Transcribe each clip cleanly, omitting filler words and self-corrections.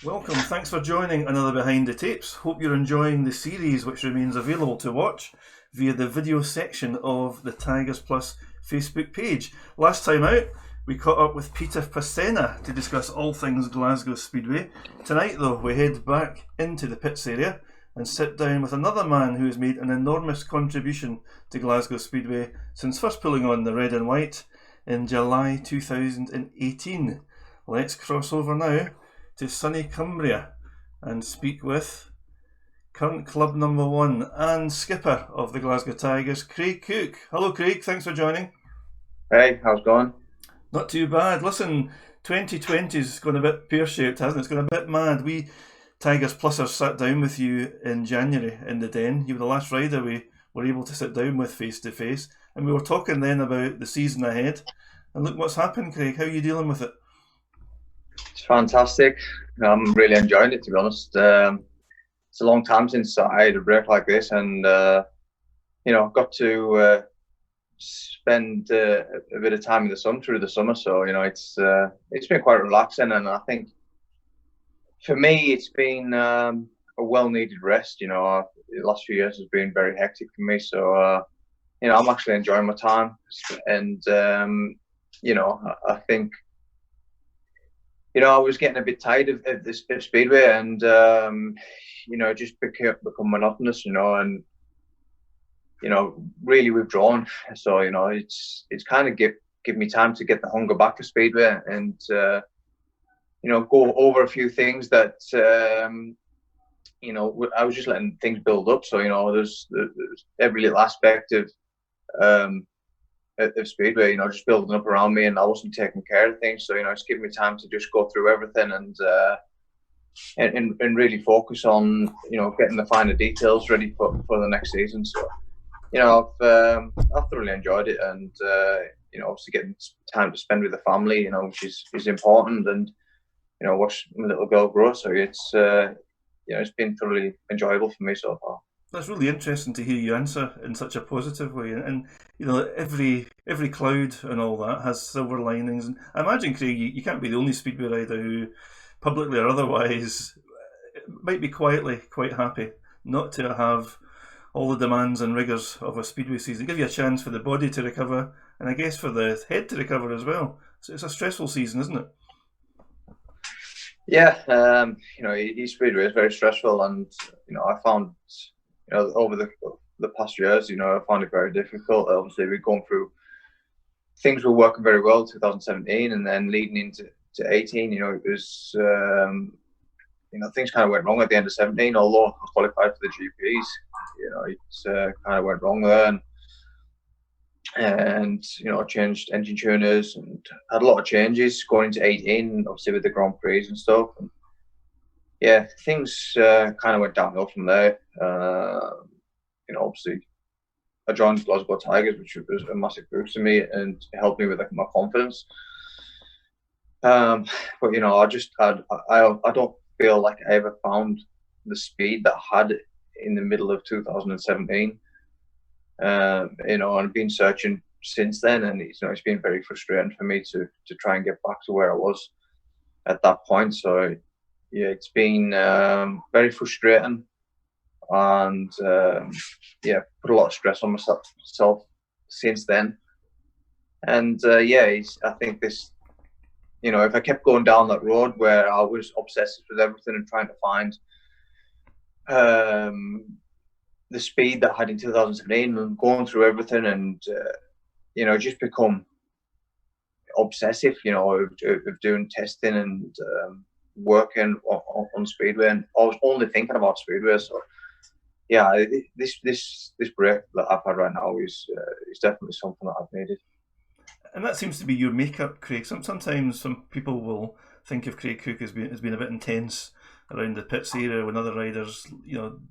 Welcome, thanks for joining another Behind the Tapes. Hope you're enjoying the series, which remains available to watch via the video section of the TigersPLUS Facebook page. Last time out, we caught up with 𝗕𝗏𝗄𝗏 to discuss all things Glasgow Speedway. Tonight, though, we head back into the pits area and sit down with another man who has made an enormous contribution to Glasgow Speedway since first pulling on the red and white in July 2018. Let's cross over now to sunny Cumbria and speak with current club number one and skipper of the Glasgow Tigers, Craig Cook. Hello Craig, thanks for joining. Hey, how's it going? Not too bad. Listen, 2020's gone a bit pear-shaped, hasn't it? It's gone a bit mad. We TigersPLUSers sat down with you in January in the Den. You were the last rider we were able to sit down with face to face, and we were talking then about the season ahead. And look what's happened, Craig. How are you dealing with it? It's fantastic. I'm really enjoying it, to be honest. It's a long time since I had a break like this, and got to spend a bit of time in the sun through the summer. So it's been quite relaxing, and I think for me it's been a well-needed rest. The last few years has been very hectic for me, so I'm actually enjoying my time, and I think. I was getting a bit tired of this speedway, and it just become monotonous, and really withdrawn. So it's kind of give me time to get the hunger back for speedway, and go over a few things that I was just letting things build up. So there's every little aspect of speedway, just building up around me, and I wasn't taking care of things. So it's giving me time to just go through everything and really focus on getting the finer details ready for the next season. So I've thoroughly enjoyed it, and obviously getting time to spend with the family, which is important, and watch my little girl grow. So it's been thoroughly enjoyable for me so far. That's really interesting to hear you answer in such a positive way, and every cloud and all that has silver linings. And I imagine, Craig, you can't be the only speedway rider who, publicly or otherwise, might be quietly quite happy not to have all the demands and rigours of a speedway season. Give you a chance for the body to recover, and I guess for the head to recover as well. So it's a stressful season, isn't it? Yeah, each speedway is very stressful, and I found. Over the past years, I found it very difficult. Obviously, we're going through things were working very well 2017, and then leading into 18, it was things kind of went wrong at the end of 17. Although I qualified for the GPs, it kind of went wrong there, and changed engine tuners and had a lot of changes going into 18, obviously with the Grand Prix and stuff. And, yeah, things kind of went downhill from there. Obviously, I joined Glasgow Tigers, which was a massive boost to me and helped me with my confidence. But I don't feel like I ever found the speed that I had in the middle of 2017. And I've been searching since then, and it's been very frustrating for me to try and get back to where I was at that point. So. Yeah, it's been very frustrating, and put a lot of stress on myself since then. And I think this, if I kept going down that road where I was obsessed with everything and trying to find the speed that I had in 2017 and going through everything and just become obsessive, of doing testing and working on speedway, and I was only thinking about speedway. So yeah, this break that I've had right now is definitely something that I've needed. And that seems to be your makeup, Craig. Sometimes some people will think of Craig Cook as being a bit intense around the pits area when other riders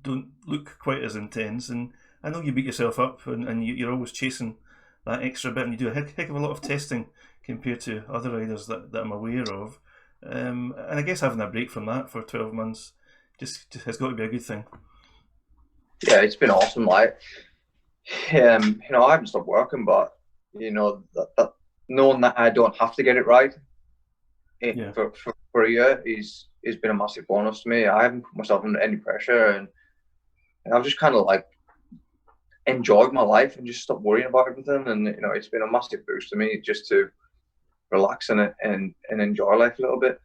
don't look quite as intense. And I know you beat yourself up, and you're always chasing that extra bit, and you do a heck of a lot of testing compared to other riders that I'm aware of. And I guess having a break from that for 12 months just has got to be a good thing. Yeah, it's been awesome. I haven't stopped working, but that knowing that I don't have to get it right, Yeah. for a year is been a massive bonus to me. I haven't put myself under any pressure, and I've just kind of like enjoyed my life and just stopped worrying about everything. And you know, it's been a massive boost to me just to relax and enjoy life a little bit.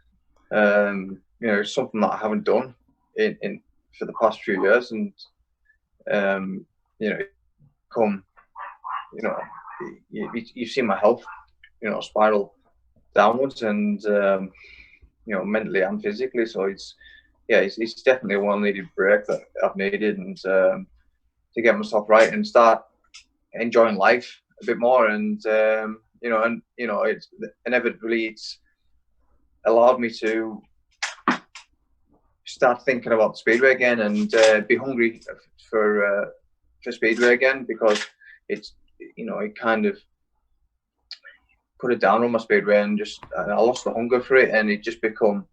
You know, something that I haven't done in for the past few years, and you know, you know, you've seen my health, you know, spiral downwards, and you know, mentally and physically. So it's definitely a well-needed break that I've needed, and to get myself right and start enjoying life a bit more. And you know, it's inevitably it's allowed me to start thinking about Speedway again, and be hungry for Speedway again, because it's, you know, it kind of put it down on my Speedway, and just I lost the hunger for it, and it just become,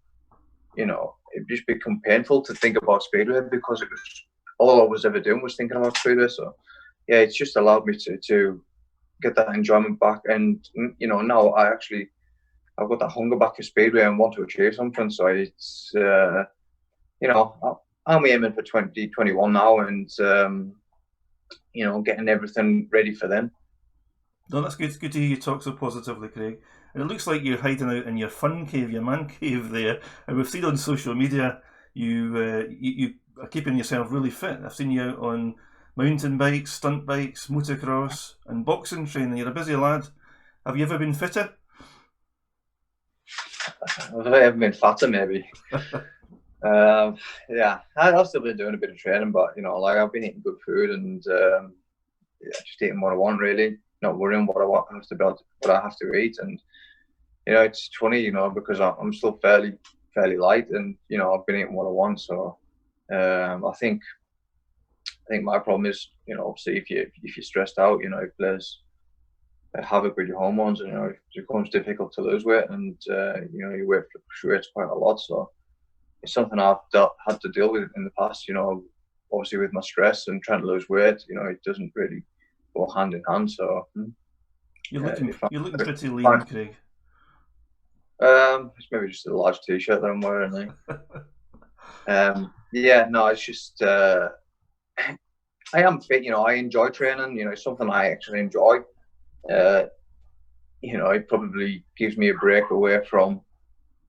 you know, it just become painful to think about Speedway, because it was all I was ever doing was thinking about Speedway. So yeah, it's just allowed me to get that enjoyment back, and you know, now I've got that hunger back for Speedway and want to achieve something. So it's you know, I'm aiming for 2021 now, and you know, getting everything ready for them. No, that's good. It's good to hear you talk so positively, Craig. And it looks like you're hiding out in your fun cave, your man cave there. And we've seen on social media you are keeping yourself really fit. I've seen you out on mountain bikes, stunt bikes, motocross, and boxing training. You're a busy lad. Have you ever been fitter? Have I ever been fatter, maybe? Yeah, I've still been doing a bit of training, but you know, like I've been eating good food, and yeah, just eating what I want, really, not worrying what I have to eat. And you know, it's funny, you know, because I'm still fairly light, and you know, I've been eating what I want. So I think my problem is, you know, obviously if you're stressed out, you know, it plays havoc with your hormones, and you know, it becomes difficult to lose weight, and you know, your weight fluctuates quite a lot. So it's something I've had to deal with in the past, you know, obviously with my stress and trying to lose weight. You know, it doesn't really go hand in hand. So you're looking pretty lean, Craig. It's maybe just a large t-shirt that I'm wearing. Yeah, no, it's just I am fit. You know, I enjoy training. You know, it's something I actually enjoy. You know, it probably gives me a break away from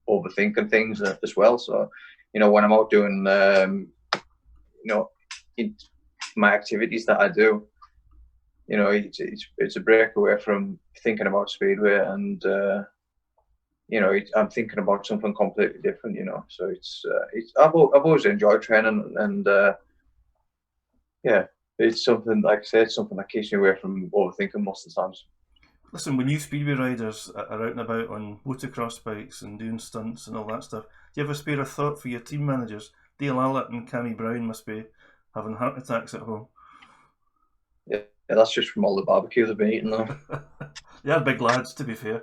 overthinking things as well. So, you know, when I'm out doing, you know, my activities that I do, you know, it's a break away from thinking about Speedway, and you know, I'm thinking about something completely different. You know, so I've always enjoyed training, and yeah, it's something, like I said, it's something that keeps me away from overthinking most of the times. Listen, when you Speedway riders are out and about on motocross bikes and doing stunts and all that stuff, do you ever spare a thought for your team managers? Dale Allett and Cammy Brown must be having heart attacks at home. Yeah, that's just from all the barbecue they've been eating, though. They are big lads, to be fair.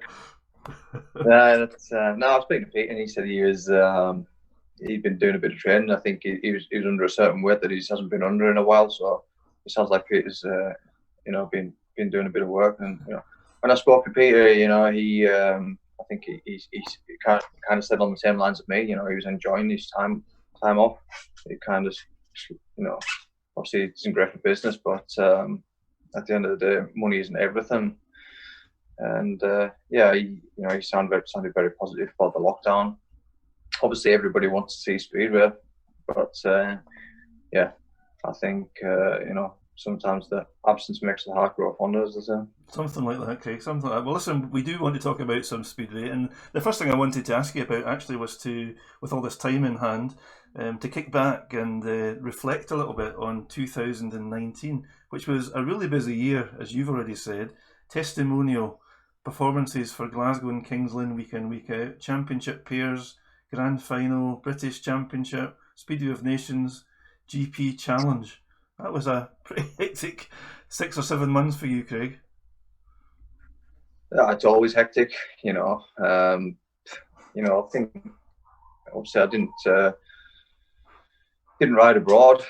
No, I was speaking to Pete, and he said he'd been doing a bit of training. I think he was under a certain weight that he hasn't been under in a while. So it sounds like Peter's you know, been doing a bit of work. And you know, when I spoke to Peter, you know, he I think he kind of said on the same lines as me. You know, he was enjoying his time off. He kind of, you know, obviously it's in great for business, but at the end of the day, money isn't everything. And yeah, you know, he sounded very positive about the lockdown. Obviously, everybody wants to see Speedway, but yeah, I think you know, sometimes the absence makes the heart grow fonder, as they say. Something like that, Craig. Something like that. Well, listen, we do want to talk about some Speedway, and the first thing I wanted to ask you about actually was with all this time in hand, to kick back and reflect a little bit on 2019, which was a really busy year, as you've already said. Testimonial performances for Glasgow and Kings Lynn week in, week out, championship pairs, grand final, British Championship, Speedway of Nations, GP Challenge. That was a pretty hectic 6 or 7 months for you, Craig. Yeah, it's always hectic, you know. You know, I think obviously I didn't ride abroad,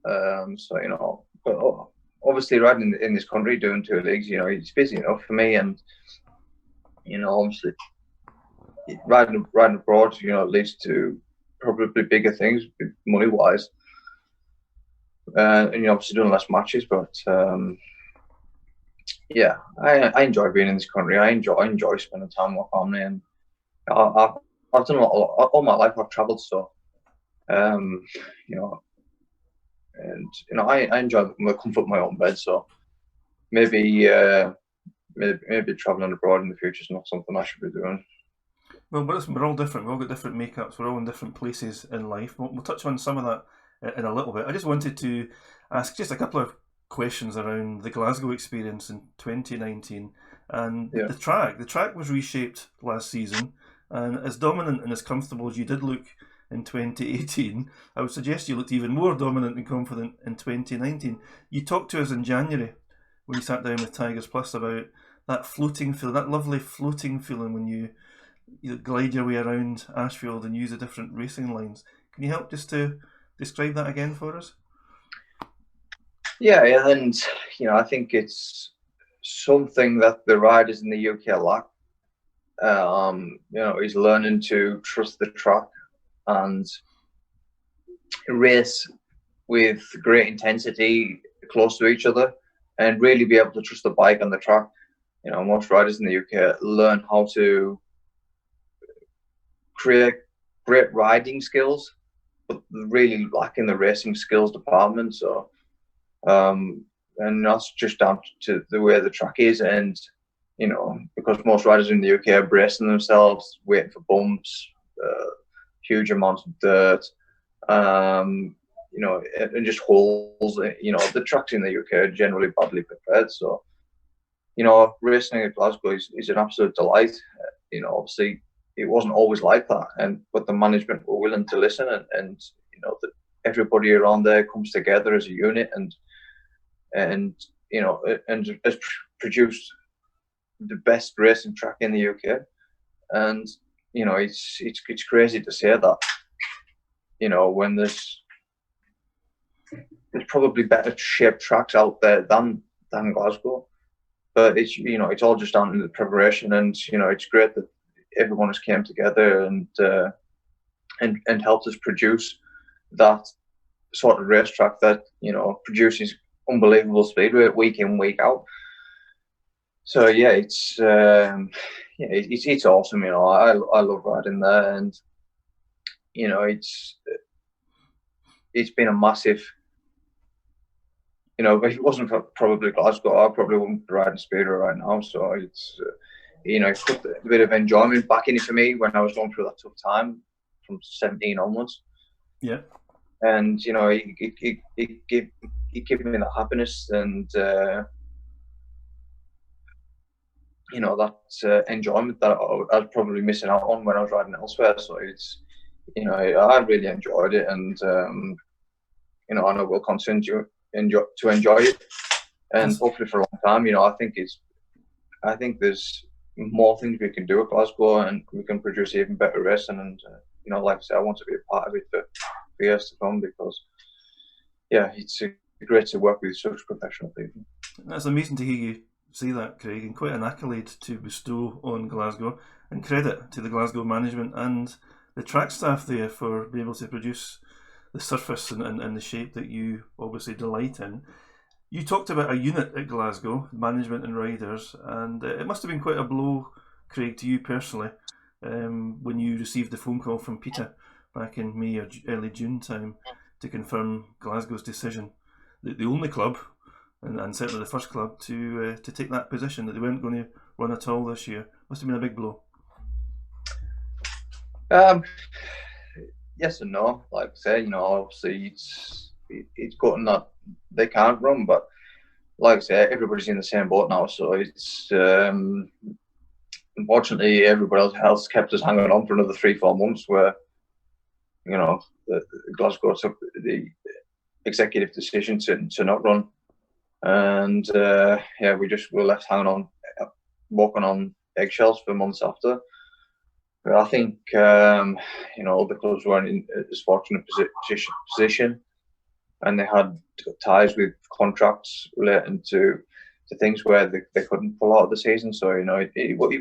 so you know, but obviously riding in this country doing 2 leagues, you know, it's busy enough for me. And you know, obviously riding abroad, you know, leads to probably bigger things, money wise, and you know, obviously doing less matches. But yeah, I enjoy being in this country. I enjoy spending time with my family, and I've done a lot all my life. I've travelled, so you know, and you know, I enjoy the comfort of my own bed. So maybe maybe travelling abroad in the future is not something I should be doing. Well, we're all different. We've all got different makeups. We're all in different places in life. We'll touch on some of that in a little bit. I just wanted to ask just a couple of questions around the Glasgow experience in 2019 and Yeah. the track. The track was reshaped last season, and as dominant and as comfortable as you did look in 2018, I would suggest you looked even more dominant and confident in 2019. You talked to us in January when you sat down with TigersPLUS about that floating feeling, that lovely floating feeling when you glide your way around Ashfield and use the different racing lines. Can you help just to describe that again for us? Yeah, and you know, I think it's something that the riders in the UK lack. You know, is learning to trust the track and race with great intensity close to each other, and really be able to trust the bike and the track. You know, most riders in the UK learn how to create great riding skills, but really lacking the racing skills department. So, and that's just down to the way the track is, and you know, because most riders in the UK are bracing themselves, waiting for bumps, huge amounts of dirt, you know, and just holes. You know, the tracks in the UK are generally badly prepared. So, you know, racing at Glasgow is an absolute delight. You know, obviously it wasn't always like that, but the management were willing to listen, and you know, that everybody around there comes together as a unit, and you know, and has produced the best racing track in the UK. And you know, it's crazy to say that, you know, when there's probably better shaped tracks out there than Glasgow, but it's, you know, it's all just down to the preparation. And you know, it's great that everyone has came together and helped us produce that sort of racetrack that, you know, produces unbelievable speed week in, week out. So yeah, it's awesome. You know, I love riding there, and you know, it's been a massive. You know, if it wasn't for probably Glasgow, I probably wouldn't be riding Speedway right now. So it's you know, it's put a bit of enjoyment back in it for me when I was going through that tough time from 17 onwards. Yeah. And you know, it gave me that happiness, and you know, that enjoyment that I was probably missing out on when I was riding elsewhere. So it's, you know, I really enjoyed it, and you know, and I will continue to enjoy it, and hopefully for a long time. You know, I think there's more things we can do at Glasgow, and we can produce even better racing. And you know, like I said, I want to be a part of it for years to come, because yeah, it's great to work with such professional people. That's amazing to hear you say that, Craig, and quite an accolade to bestow on Glasgow, and credit to the Glasgow management and the track staff there for being able to produce the surface and the shape that you obviously delight in. You talked about a unit at Glasgow, management and riders, and it must have been quite a blow, Craig, to you personally, when you received the phone call from Peter back in May or early June time to confirm Glasgow's decision, the only club, and certainly the first club, to take that position, that they weren't going to run at all this year. Must have been a big blow. Yes and no. Like I say, you know, obviously it's gotten that they can't run, but like I say, everybody's in the same boat now. So it's unfortunately everybody else kept us hanging on for another 3-4 months, where, you know, Glasgow took the executive decision to not run, and yeah, we were left hanging on, walking on eggshells for months after. But I think you know, the clubs weren't in as fortunate position, and they had ties with contracts relating to to things where they couldn't pull out of the season. So it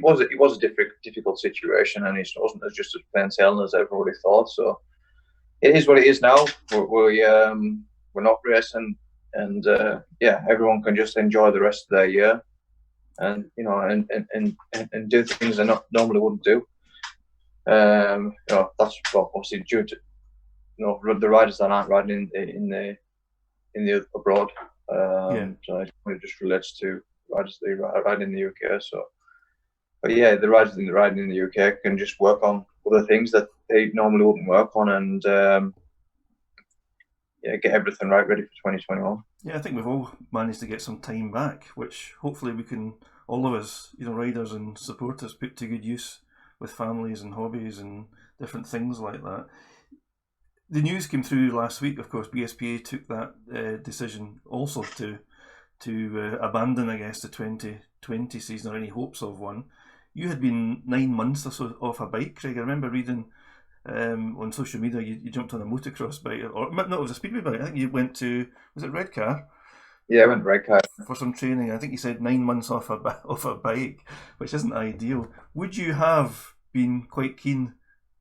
was a difficult situation, and it wasn't as just as plain sailing as everybody thought. So it is what it is now. We're not racing, and yeah, everyone can just enjoy the rest of their year, and and do things they normally wouldn't do. That's obviously due to the riders that aren't riding in the abroad. So it just relates to riders that ride in the UK. So, but yeah, the riders that ride in the UK can just work on other things that they normally wouldn't work on, and yeah, get everything ready for 2021. Yeah, I think we've all managed to get some time back, which hopefully we can, all of us, riders and supporters, put to good use with families and hobbies and different things like that. The news came through last week, of course. BSPA took that decision also to abandon, I guess, the 2020 season or any hopes of one. You had been 9 months or so off a bike, Craig. I remember reading on social media you jumped on a motocross bike, or no, it was a speedway bike. I think you went to, was it Redcar? Yeah, I went to Redcar for some training. I think you said 9 months off a bike, which isn't ideal. Would you have been quite keen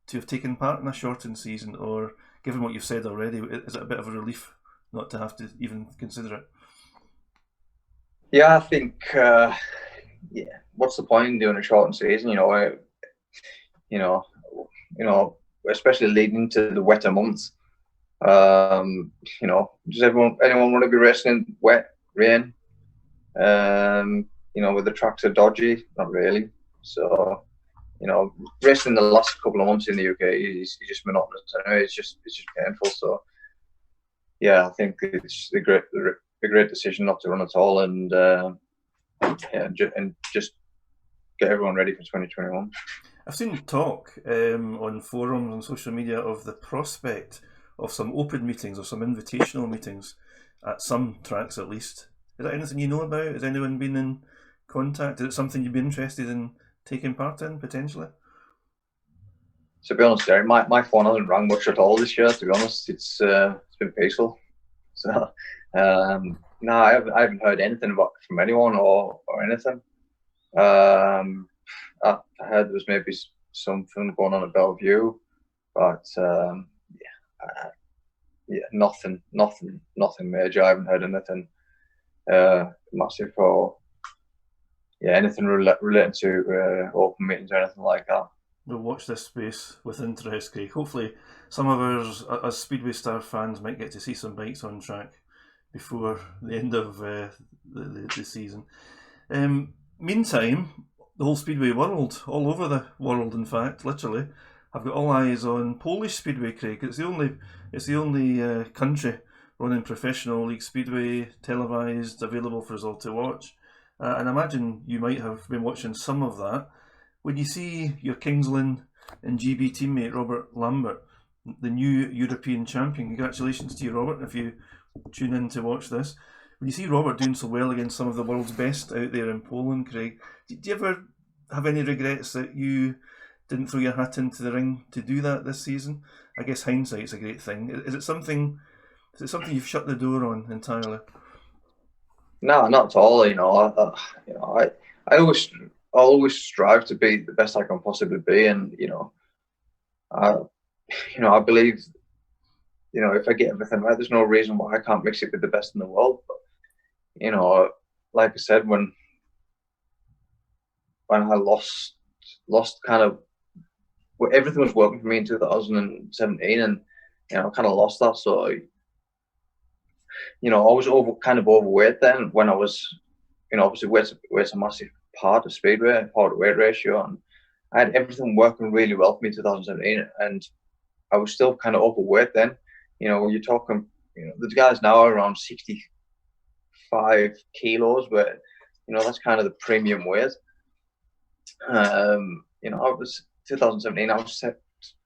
to have taken part in a shortened season, or given what you've said already, is it a bit of a relief not to have to even consider it? Yeah, I think yeah. What's the point in doing a shortened season? Especially leading to the wetter months. Does anyone want to be racing in wet, rain? Where the tracks are dodgy? Not really. So, racing the last couple of months in the UK is just monotonous. It's just painful. So, yeah, I think it's a great decision not to run at all, and just get everyone ready for 2021. I've seen talk on forums and social media of the prospect of some open meetings or some invitational meetings at some tracks at least. Is that anything you know about? Has anyone been in contact? Is it something you'd be interested in taking part in potentially? To be honest, Derek, my phone hasn't rang much at all this year. To be honest, it's been peaceful. So no, I haven't heard anything from anyone or anything. I heard there was maybe something going on at Bellevue, but nothing major. I haven't heard anything massive or anything related to open meetings or anything like that. We'll watch this space with interest, Craig. Hopefully some of us as Speedway Star fans might get to see some bikes on track before the end of the season. Meantime, the whole Speedway world, all over the world in fact, literally, have got all eyes on Polish Speedway, Craig. It's the only country running professional league Speedway, televised, available for us all to watch. And I imagine you might have been watching some of that. When you see your Kings Lynn and GB teammate Robert Lambert, the new European champion, congratulations to you, Robert, if you tune in to watch this. When you see Robert doing so well against some of the world's best out there in Poland, Craig, do you ever have any regrets that you didn't throw your hat into the ring to do that this season? I guess hindsight's a great thing. Is it something you've shut the door on entirely? No, not at all. I always strive to be the best I can possibly be, and I believe, if I get everything right, there's no reason why I can't mix it with the best in the world. But like I said, when I lost kind of, everything was working for me in 2017, and I kind of lost that. So I was kind of overweight then. When I was, obviously weight's a massive part of speedway, part of weight ratio, and I had everything working really well for me in 2017, and I was still kind of overweight then. When you're talking, the guys now are around 65 kilos, where that's kind of the premium weight. I was 2017. I was I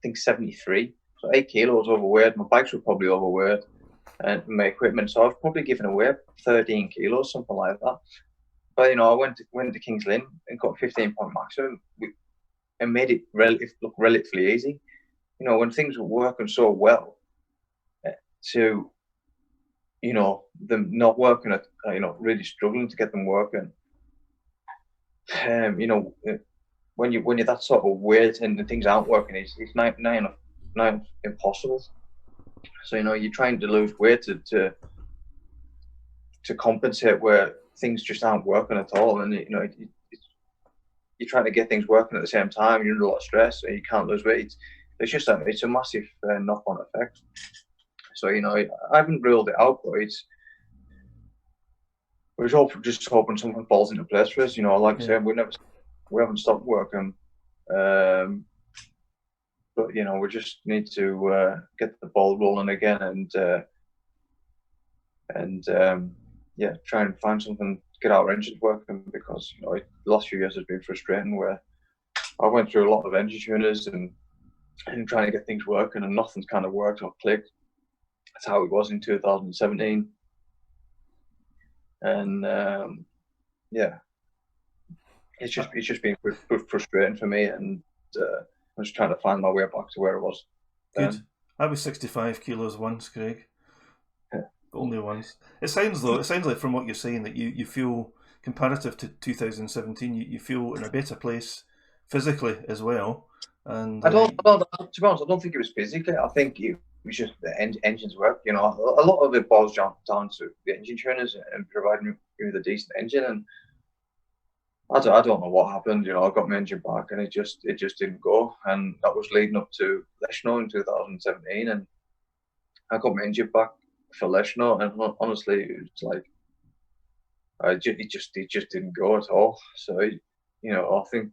think 73, so 8 kilos overweight. My bikes were probably overweight, and my equipment. So I was probably giving away 13 kilos, something like that. But I went to Kings Lynn and got 15-point maximum, and made it look relatively easy. When things were working so well, to you know, them not working at, you know, really struggling to get them working. You know, when you're that sort of weight and the things aren't working, it's nigh impossible. So, you know, you're trying to lose weight to compensate where things just aren't working at all, and you know, you're trying to get things working at the same time. You're under a lot of stress, and you can't lose weight. It's just it's a massive knock-on effect. So, you know, I haven't ruled it out, but we're just hoping something falls into place for us. You know, like I said, we haven't stopped working, but you know, we just need to get the ball rolling again, and yeah, try and find something to get our engines working, because you know, the last few years has been frustrating, where I went through a lot of engine tuners and trying to get things working, and nothing's kind of worked or clicked. That's how it was in 2017, and yeah, it's just been frustrating for me, and I'm just trying to find my way back to where it was. Good. I was 65 kilos once, Craig. Only once. It sounds like from what you're saying that you feel, comparative to 2017, you feel in a better place physically as well. And to be honest, I don't think it was physically. I think it was just the engines work. You know, a lot of it boils down to the engine tuners and providing me with a decent engine. And I don't know what happened. You know, I got my engine back, and it just didn't go. And that was leading up to 𝗚𝗏𝘀𝗴 in 2017, and I got my engine back for 𝗚𝗏𝘀𝗴, and honestly, it was like it just didn't go at all. So, you know, I think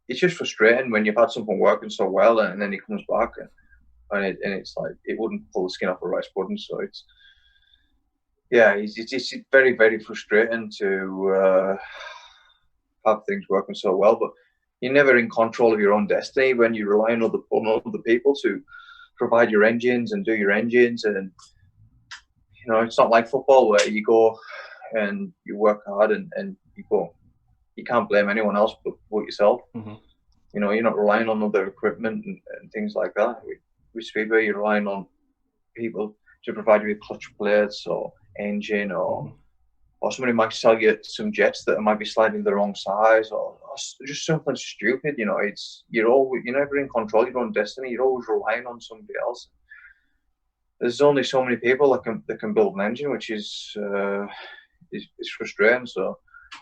it's just frustrating when you've had something working so well, and then it comes back, and it's like it wouldn't pull the skin off a rice pudding. So it's very, very frustrating to have things working so well, but you're never in control of your own destiny when you rely on other people to provide your engines and do your engines. And you know, it's not like football where you go and you work hard and you go. You can't blame anyone else but yourself. Mm-hmm. You know, you're not relying on other equipment and things like that. With Speedway, you're relying on people to provide you with clutch plates or engine, or somebody might sell you some jets that might be slightly the wrong size, or just something stupid. You know, you're never in control of your own destiny. You're always relying on somebody else. There's only so many people that can build an engine, which is frustrating. So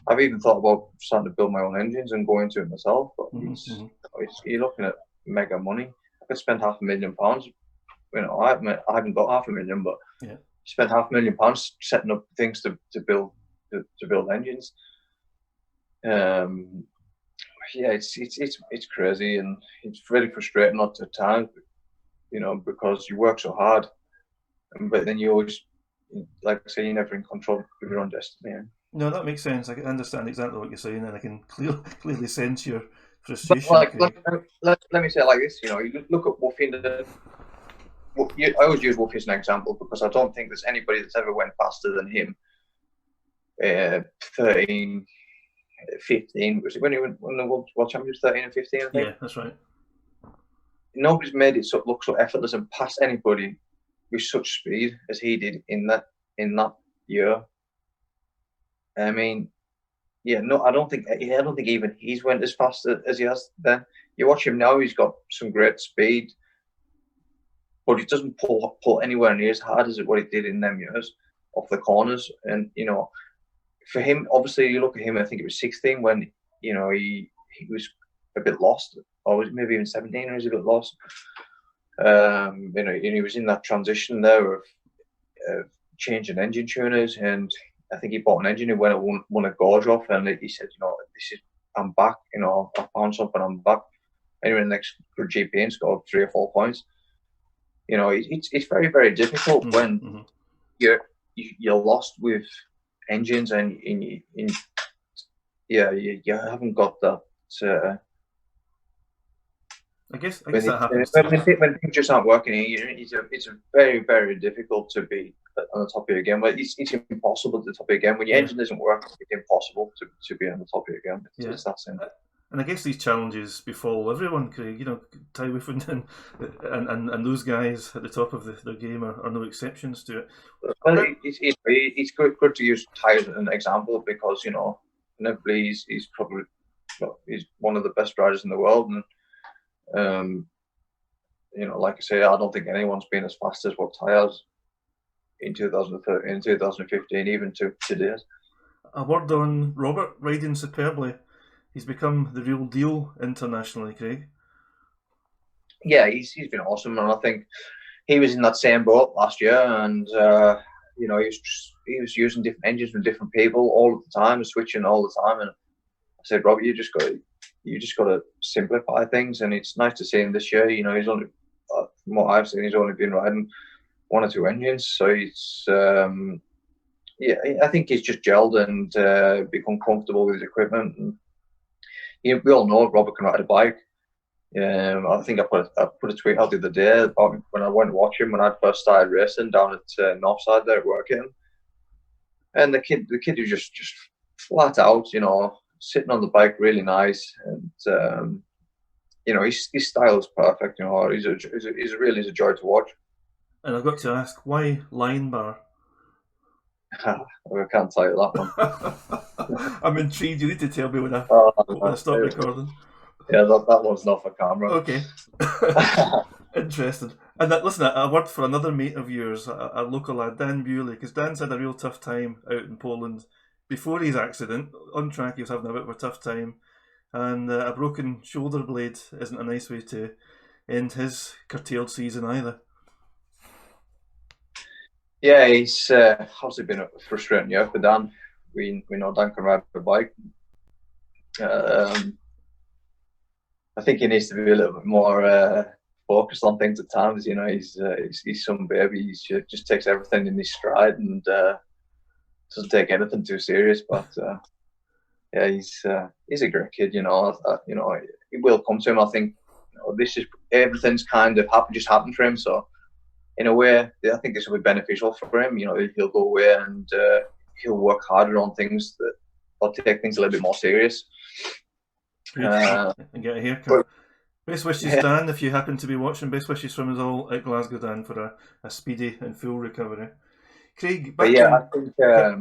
I've even thought about starting to build my own engines and go into it myself. But you're looking at mega money. I could spend £500,000. You know, I haven't got £500,000, but spend £500,000 setting up things to build engines. Yeah, it's crazy, and it's very frustrating at times. You know, because you work so hard, but then you always, like I say, you're never in control of your own destiny. No, that makes sense. I understand exactly what you're saying, and I can clearly sense your frustration. Let me say it like this. You know, you look at 𝗏𝗏𝘶. I always use 𝗏𝗏𝘶 as an example, because I don't think there's anybody that's ever went faster than him. 13, 15. Was it when he won the World Championships? 13 and 15, I think. Yeah, that's right. Nobody's made it look so effortless and pass anybody with such speed as he did in that year. I mean, yeah, no, I don't think even he's went as fast as he has then. You watch him now; he's got some great speed, but he doesn't pull anywhere near as hard as what he did in them years off the corners. And you know, for him, obviously, you look at him. I think it was 16 when you know he was a bit lost, or was maybe even 17, or he was a bit lost. You know, he was in that transition there of changing engine tuners, and I think he bought an engine who won a gorge off, and he said, you know, I'm back. You know, I found something, I'm back. Anyway, the next for GP and scored 3 or 4 points. You know, it's very, very difficult when you're lost with engines, and you haven't got that. I guess that happens. When things just aren't working, it's very, very difficult to be on the top of your game. Well, it's impossible to the top of your game. When your engine doesn't work, it's impossible to be on the top of your game. It's that simple. And I guess these challenges befall everyone, Craig. You know, 𝗬𝗏𝗏 and those guys at the top of their game are no exceptions to it. Well, it's good to use Ty as an example because, you know, inevitably he's probably, well, he's one of the best riders in the world, and you know, like I say, I don't think anyone's been as fast as what Ty has in 2013, in 2015, even to today. A word on Robert riding superbly. He's become the real deal internationally, Craig. Yeah, he's been awesome, and I think he was in that same boat last year, and you know, he was using different engines from different people all the time, switching all the time. And I said, Robert, you just got to simplify things, and it's nice to see him this year. You know, he's only, from what I've seen, he's only been riding 1 or 2 engines, so it's yeah, I think he's just gelled and become comfortable with his equipment. And we all know Robert can ride a bike. I think I put a tweet out the other day about when I went to watch him when I first started racing down at Northside there at Working, and the kid was just flat out, you know, sitting on the bike really nice, and you know, his style is perfect. You know, he's a joy to watch. And I've got to ask, why Lion Bar? I can't tell you that one. I'm intrigued. You need to tell me when I stop recording. Yeah, that one's not for camera. Okay. Interesting. And listen, a word for another mate of yours, a local lad, Dan Bewley, because Dan's had a real tough time out in Poland. Before his accident, on track he was having a bit of a tough time, and a broken shoulder blade isn't a nice way to end his curtailed season either. Yeah, he's obviously been a frustrating year for Dan. We know Dan can ride a bike. I think he needs to be a little bit more focused on things at times. You know, he's some baby. He just takes everything in his stride and doesn't take anything too serious. But yeah, he's a great kid. You know, it will come to him. I think, you know, everything's kind of just happened for him. So in a way, I think this will be beneficial for him. You know, he'll go away and he'll work harder on things that will take things a little bit more serious. And get a haircut. Best wishes, yeah. Dan, if you happen to be watching, best wishes from us all at Glasgow, Dan, for a speedy and full recovery. Craig, I think, I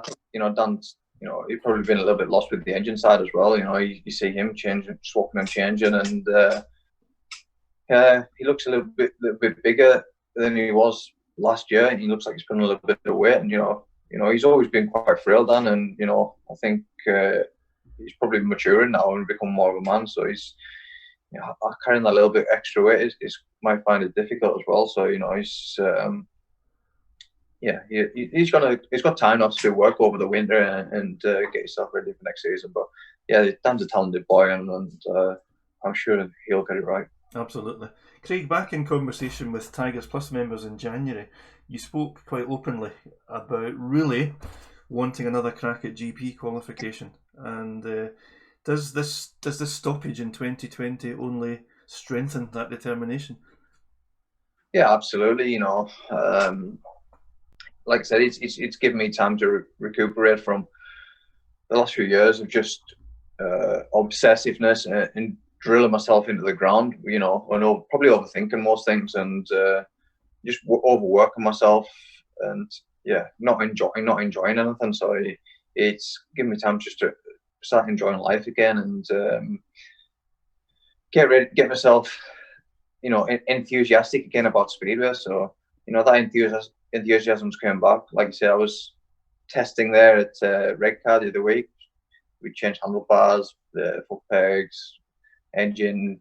think, you know, Dan's, you know, he's probably been a little bit lost with the engine side as well. You know, you see him changing, swapping and changing, and he looks a little bit bigger than he was last year, and he looks like he's putting a little bit of weight. And you know, he's always been quite frail, Dan, and you know, I think he's probably maturing now and become more of a man. So he's, you know, carrying that little bit extra weight is might find it difficult as well. So you know, he's he's got time now to do work over the winter and get himself ready for next season. But yeah, Dan's a talented boy, and I'm sure he'll get it right. Absolutely. Craig, back in conversation with TigersPLUS members in January, you spoke quite openly about really wanting another crack at GP qualification. And does this stoppage in 2020 only strengthen that determination? Yeah, absolutely. You know, like I said, it's given me time to recuperate from the last few years of just obsessiveness and drilling myself into the ground. You know, I know probably overthinking most things and just overworking myself and yeah, not enjoying anything. So it's given me time just to start enjoying life again and get myself, you know, enthusiastic again about speedway. So you know, that enthusiasm's coming back. Like I said, I was testing there at Redcar the other week. We changed handlebars, the foot pegs, engine.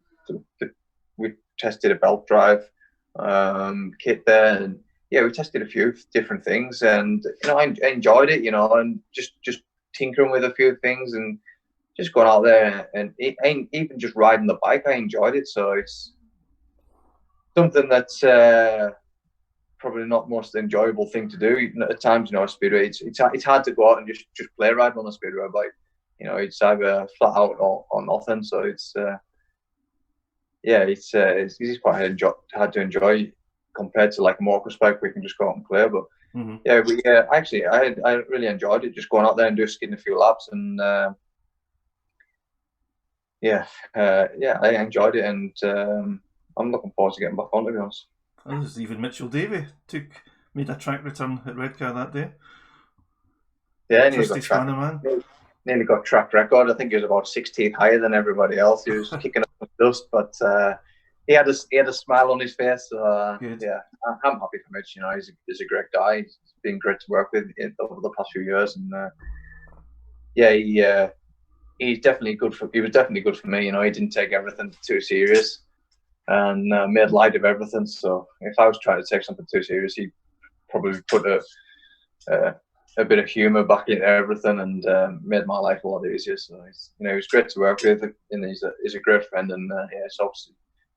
We tested a belt drive kit there, and yeah, we tested a few different things, and you know, I enjoyed it. You know, and just tinkering with a few things and just going out there and even just riding the bike, I enjoyed it. So it's something that's probably not most enjoyable thing to do. At times, you know, a speedway, it's hard to go out and just play riding on a speedway bike. You know, it's either flat out or nothing. So it's it's quite hard to enjoy compared to like a motocross bike where you can just go out and play. But actually, I really enjoyed it, just going out there and just getting a few laps and yeah, I enjoyed it, and I'm looking forward to getting back on, to be honest. Even 𝗕𝗲𝗵𝗀𝗶𝗴𝗲 made a track return at Redcar that day. Yeah, nearly got track record. I think he was about 6 teeth higher than everybody else. He was kicking up the dust, but he had a smile on his face. So yeah, I'm happy for Mitch. You know, he's a great guy. He's been great to work with over the past few years, and yeah, he's definitely good for. He was definitely good for me. You know, he didn't take everything too serious, and made light of everything. So if I was trying to take something too serious, he'd probably put a bit of humour back into everything, and made my life a lot easier. So he's great to work with, and he's a great friend, and yeah, it's obviously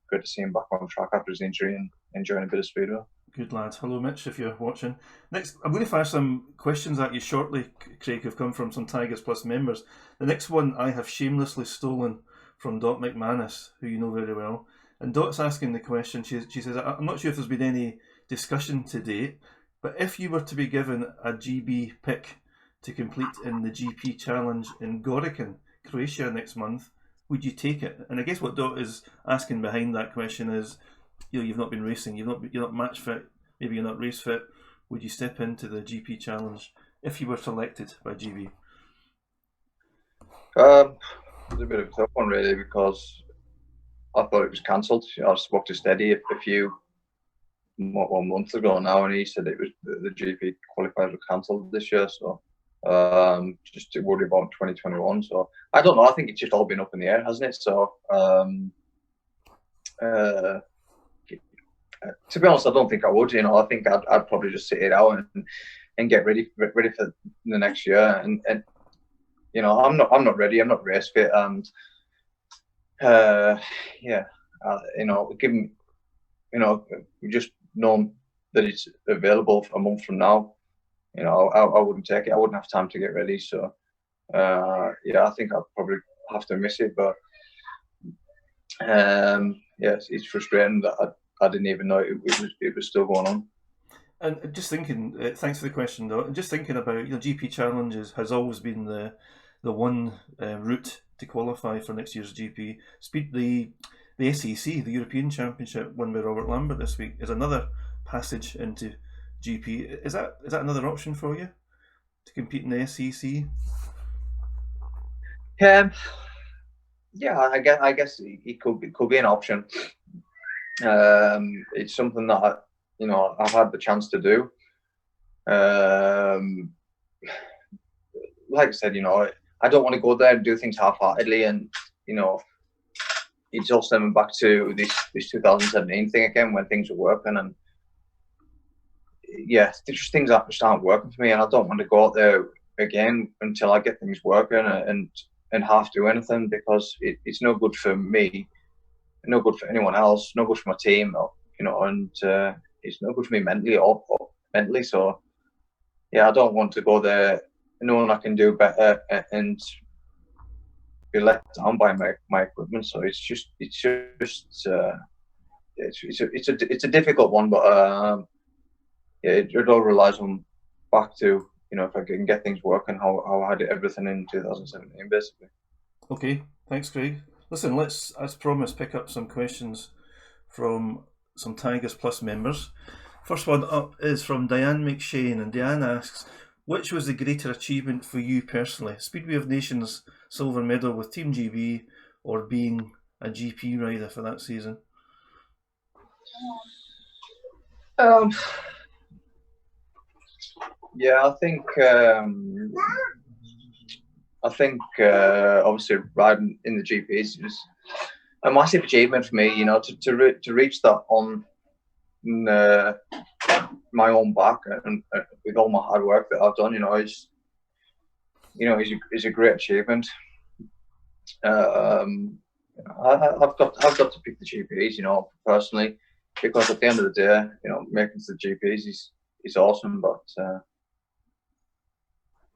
good to see him back on track after his injury and enjoying a bit of speedway. Good lad. Hello, Mitch, if you're watching. Next, I'm going to fire some questions at you shortly, Craig, have come from some TigersPLUS members. The next one I have shamelessly stolen from Dot McManus, who you know very well. And Dot's asking the question, she says, I'm not sure if there's been any discussion to date, but if you were to be given a GB pick to complete in the GP Challenge in 𝗺𝗃𝗀, Croatia next month, would you take it? And I guess what Dot is asking behind that question is, you've not been racing, you're not match fit, maybe you're not race fit. Would you step into the GP Challenge if you were selected by GB? It's a bit of a tough one, really, because I thought it was cancelled. I spoke to Steady a few months ago now, and he said it was the GP qualifiers were cancelled this year. So just to worry about 2021. So I don't know. I think it's just all been up in the air, hasn't it? So to be honest, I don't think I would. You know, I think I'd probably just sit it out and get ready for the next year. And you know, I'm not ready. I'm not race fit, and yeah, you know, given, you know, we just know that it's available for a month from now. You know, I wouldn't take it. I wouldn't have time to get ready. So yeah, I think I'd probably have to miss it. But yeah, it's frustrating that I didn't even know it was still going on. And just thinking, thanks for the question though. Just thinking about, you know, GP Challenges has always been the one route to qualify for next year's GP. The SEC, the European Championship, won by Robert Lambert this week, is another passage into GP. Is that another option for you to compete in the SEC? Yeah, I guess it could be an option. It's something that you know, I've had the chance to do. Like I said, you know, I don't want to go there and do things half-heartedly, and you know, it's all stemming back to this 2017 thing again, when things were working, and yeah, there's just things that just aren't working for me, and I don't want to go out there again until I get things working and have to do anything, because it's no good for me, no good for anyone else, no good for my team, you know, and it's no good for me mentally or mentally. So yeah, I don't want to go there knowing I can do better and be let down by my equipment. So it's a difficult one, but yeah, it all relies on back to, you know, if I can get things working, how I did everything in 2017, basically. Okay, thanks, Craig. Listen, let's, as promised, pick up some questions from some TigersPLUS members. First one up is from Diane McShane, and Diane asks, which was the greater achievement for you personally? Speedway of Nations silver medal with Team GB, or being a GP rider for that season? Yeah, I think obviously riding in the GPs is a massive achievement for me. You know, to reach that on my own back, and with all my hard work that I've done, you know, is a great achievement. I've got to pick the GPs, you know, personally, because at the end of the day, you know, making it to the GPs is awesome, but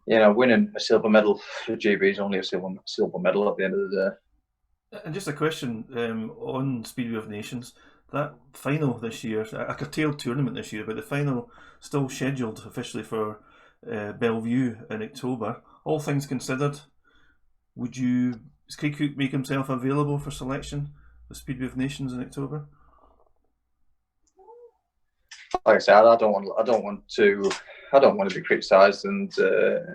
you know, winning a silver medal for GB is only a silver medal at the end of the day. And just a question on Speedway of Nations, that final this year, a curtailed tournament this year, but the final still scheduled officially for Bellevue in October. All things considered, would you Does 𝗬𝗂𝘀 make himself available for selection for Speedway of Nations in October? Like I said, I don't want to be criticised and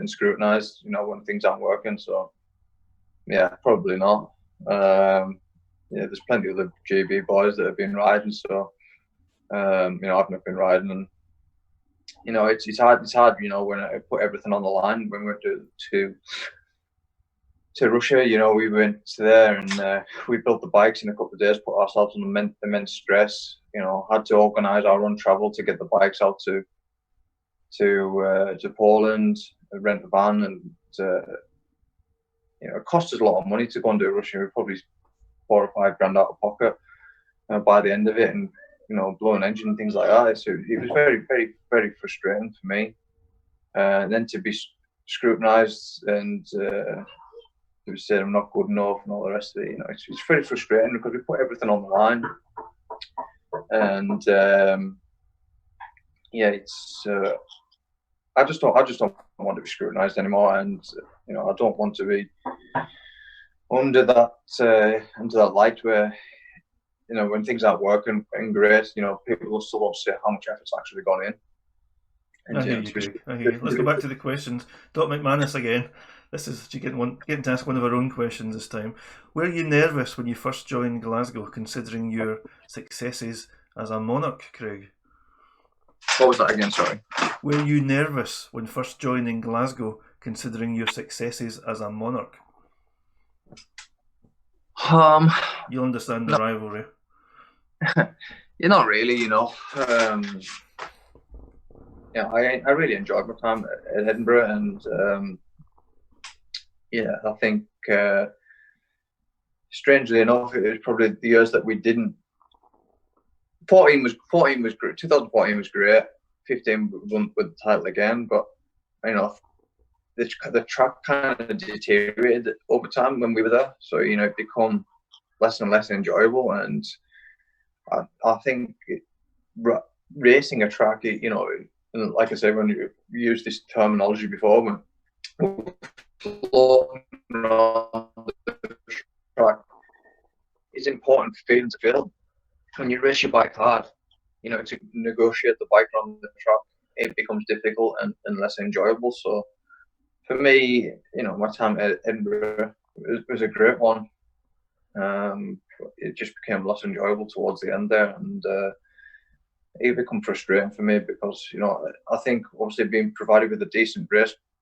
scrutinised, you know, when things aren't working. So yeah, probably not. Yeah, there's plenty of the GB boys that have been riding. So you know, I've not been riding, and you know, it's hard. You know, when I put everything on the line when we went to Russia. You know, we went there and we built the bikes in a couple of days, put ourselves under immense stress. You know, had to organise our own travel to get the bikes out to Poland, rent a van, and you know, it cost us a lot of money to go and do Russia. We probably 4 or 5 grand out of pocket by the end of it, and you know, blowing engine and things like that. So it was very, very, very frustrating for me. And then to be scrutinised and to say I'm not good enough and all the rest of it, you know, it's very frustrating because we put everything on the line. And yeah, it's I just don't want to be scrutinised anymore, and you know, I don't want to be under that light where, you know, when things aren't working and great, you know, people will still won't say how much effort's actually gone in. And, I hear you, Craig. I hear you. Let's go back to the questions. Dot McManus again. This is getting to ask one of our own questions this time. Were you nervous when you first joined Glasgow, considering your successes as a monarch, Craig? What was that again? Sorry. Were you nervous when first joining Glasgow, considering your successes as a monarch? You'll understand the rivalry. You're not really, you know. Yeah, I really enjoyed my time at Edinburgh, and yeah, I think strangely enough, it was probably the years that we didn't. 14 was great. 2014 was great. 15 we won with the title again, but you know, the track kind of deteriorated over time when we were there. So you know, it became less and less enjoyable, and I think racing a track, you know, and like I said, when you use this terminology before, when floating around the track, it's important for feeling to feel. When you race your bike hard, you know, to negotiate the bike on the track, it becomes difficult and less enjoyable. So for me, you know, my time at Edinburgh was a great one. It just became less enjoyable towards the end there, and it became frustrating for me because, you know, I think obviously being provided with a decent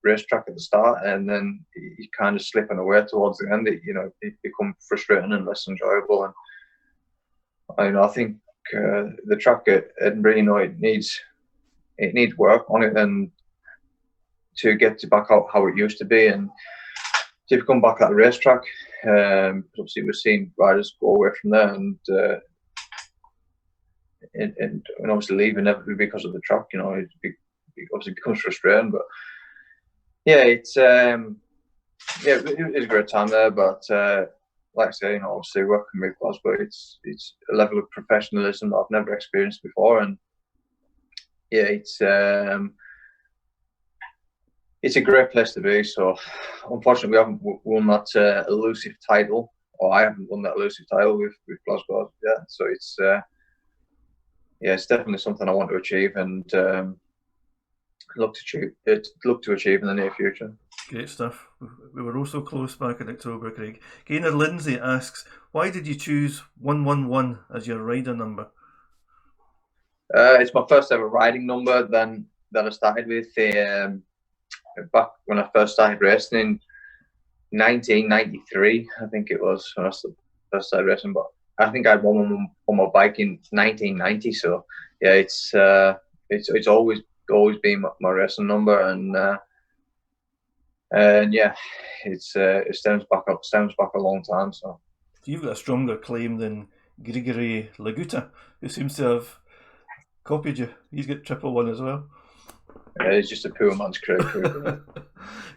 racetrack at the start, and then you kind of slipping away towards the end, you know, it become frustrating and less enjoyable. And you know, I think the track at Edinburgh, you know, it needs work on it, and to get to back out how it used to be, and to become back at the racetrack. Obviously, we're seeing riders go away from there, and obviously leave inevitably because of the track. You know, it obviously becomes frustrating. But yeah, it's yeah, it was a great time there. But like I say, you know, obviously working with Glasgow, it's a level of professionalism that I've never experienced before, and yeah, it's a great place to be. So unfortunately, we haven't won that elusive title, or I haven't won that elusive title with Glasgow yet. So it's yeah, it's definitely something I want to achieve, and look to achieve in the near future. Great stuff. We were also close back in October, Craig. Gaynor Lindsay asks, why did you choose 111 as your rider number? It's my first ever riding number that I started with back when I first started racing in 1993, I think it was, when I first started racing. But I think I had one on my bike in 1990. So yeah, it's always been my racing number, and yeah, it stems back a long time. So you've got a stronger claim than Grigory Laguta, who seems to have copied you. He's got 111 as well. Yeah, it's just a poor man's Craig.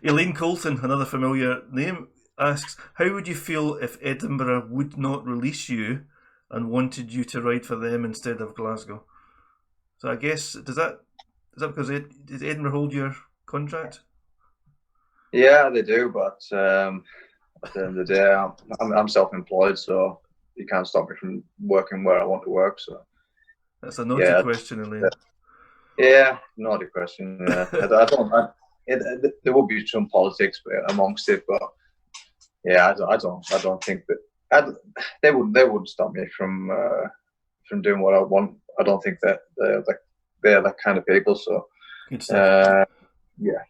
Elaine Colton, another familiar name, asks, how would you feel if Edinburgh would not release you and wanted you to ride for them instead of Glasgow? So I guess, is that because did Edinburgh hold your contract? Yeah, they do, but At the end of the day, I'm self-employed, so you can't stop me from working where I want to work. So that's a naughty question, Elaine. Yeah, naughty question. Yeah. There would be some politics amongst it, but yeah, I don't think that they wouldn't stop me from doing what I want. I don't think that they're that kind of people. So good stuff. yeah.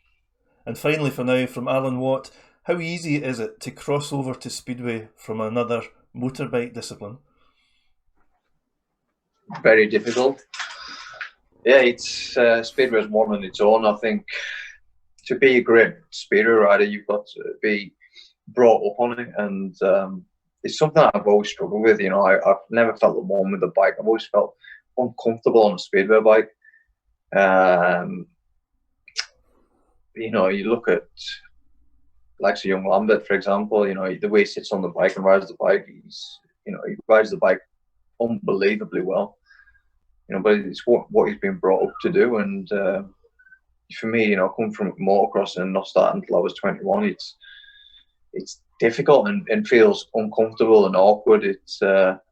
And finally, for now, from Alan Watt, how easy is it to cross over to Speedway from another motorbike discipline? Very difficult. Yeah, it's Speedway is one on its own. I think to be a great Speedway rider, you've got to be brought up on it, and it's something that I've always struggled with. You know, I've never felt at one with the bike. I've always felt uncomfortable on a Speedway bike. You know, you look at like a young Lambert, for example. You know, the way he sits on the bike and rides the bike, he rides the bike unbelievably well. You know, but it's what he's been brought up to do, and for me, you know, coming from motocross and not starting until I was 21, it's difficult and feels uncomfortable and awkward. It's not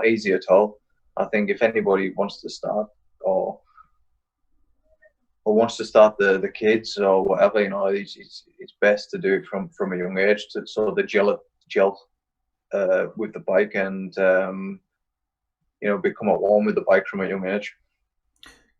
easy at all. I think if anybody wants to start or wants to start the kids or whatever, you know, it's best to do it from a young age, so they gel with the bike and you know, become at one with the bike from a young age.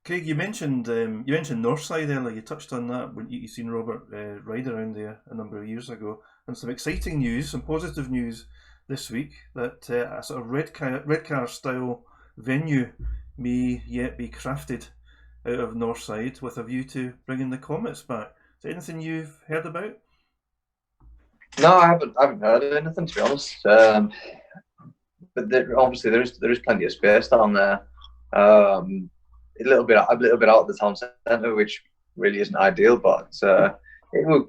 Craig, you mentioned Northside earlier. You touched on that when you seen Robert ride around there a number of years ago, and some exciting news, some positive news this week that a sort of red car style venue may yet be crafted out of Northside with a view to bringing the Comets back. Is there anything you've heard about? No, I haven't heard of anything, to be honest. But obviously there is plenty of space down there. A little bit out of the town centre, which really isn't ideal. But it will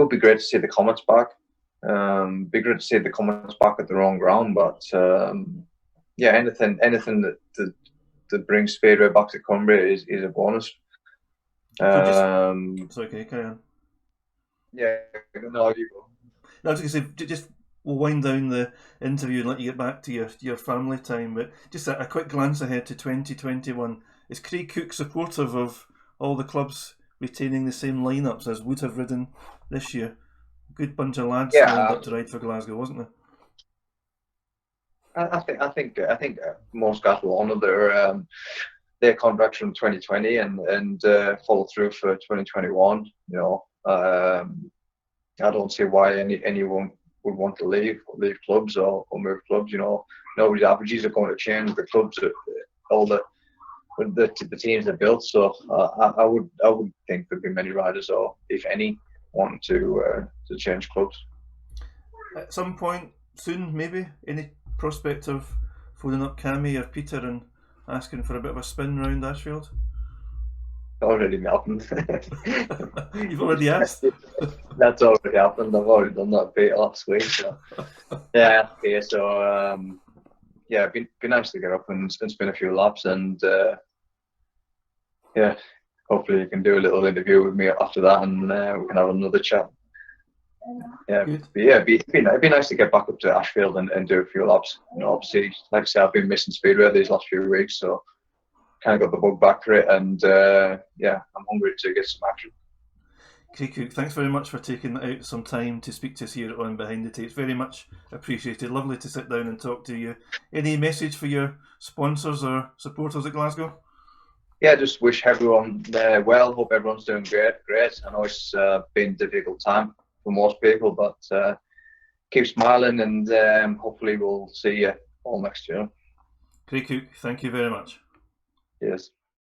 be great to see the Comets back. Be great to see the Comets back at their own ground. But yeah, anything that brings Speedway back to Cumbria is a bonus. It's okay, carry on. Yeah, no, you go. I was going to say, we'll wind down the interview and let you get back to your family time, but just a quick glance ahead to 2021. Is Craig Cook supportive of all the clubs retaining the same lineups as would have ridden this year? A good bunch of lads lined up to ride for Glasgow, wasn't there? I think most guys will honour their contracts from 2020 and follow through for 2021. You know, I don't see why anyone would want to leave clubs or move clubs. You know, nobody's averages are going to change. The clubs, all the teams are built. So I would think there'd be many riders, or if any, want to change clubs. At some point soon, maybe, any prospect of phoning up Cammy or Peter and asking for a bit of a spin round Ashfield? Already happened. You've already asked? That's already happened. I've already done that bit last week. So. Yeah. So yeah, it'd be nice to get up and spin a few laps, and yeah, hopefully you can do a little interview with me after that, and we can have another chat. Yeah, it'd be nice to get back up to Ashfield and do a few laps. You know, obviously, like I said, I've been missing Speedway these last few weeks, so kind of got the bug back for it, and yeah, I'm hungry to get some action. Craig Cook, thanks very much for taking out some time to speak to us here on Behind the Tapes. Very much appreciated. Lovely to sit down and talk to you. Any message for your sponsors or supporters at Glasgow? Yeah, just wish everyone well. Hope everyone's doing great. I know it's been a difficult time for most people, but keep smiling, and hopefully we'll see you all next year. Craig Cook, thank you very much. Yes.